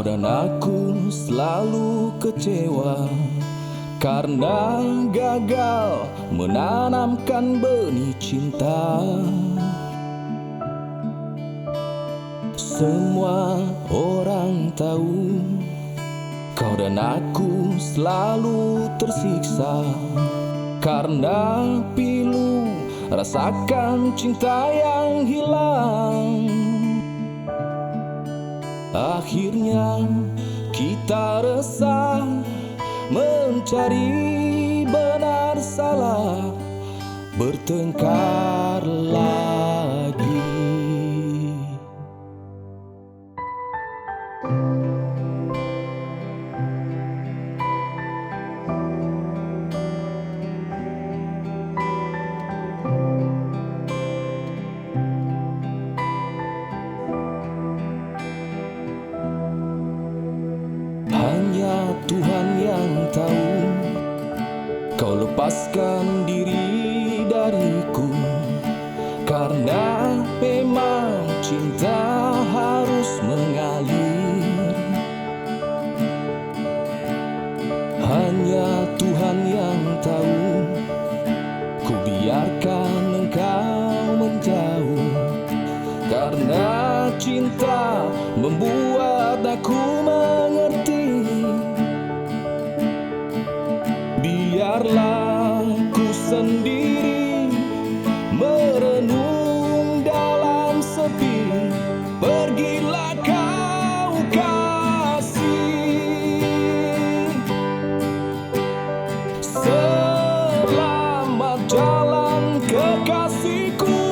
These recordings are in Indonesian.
dan aku selalu kecewa karena gagal menanamkan benih cinta. Semua orang tahu kau dan aku selalu tersiksa karena pilu rasakan cinta yang hilang. Akhirnya kita resah mencari benar salah, bertengkar lagi. Hanya Tuhan yang tahu kau lepaskan diri dariku karena memang cinta harus mengalir. Hanya Tuhan yang tahu ku biarkan engkau menjauh karena cinta membuat aku mengerti. Biarlah ku sendiri merenung dalam sepi, pergilah kau kasih. Selamat jalan kekasihku,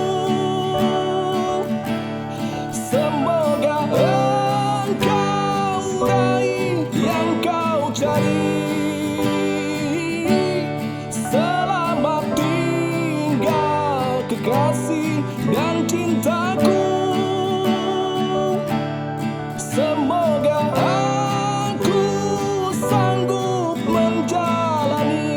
semoga engkau raih yang kau cari. Selamat tinggal kekasih dan cintaku, semoga aku sanggup menjalani.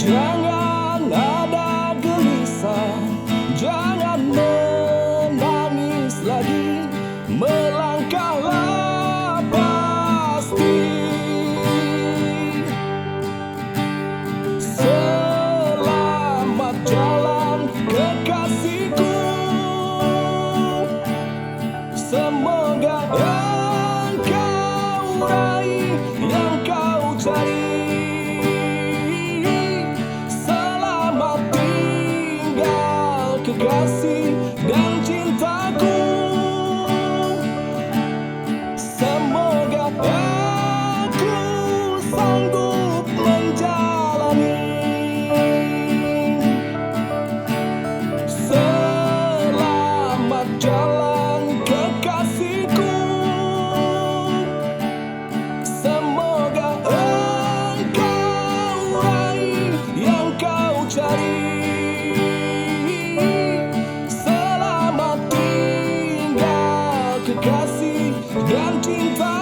Jangan ada gelisah, jangan menangis lagi, melangkahlah pasti. Selamat jalan kekasihku, semoga engkau raih yang kau cari. Kekasih dan cintaku, semoga aku sanggup menjalani. Selamat jalan kekasihku, semoga engkau raih yang kau cari. Kekasih dan cinta.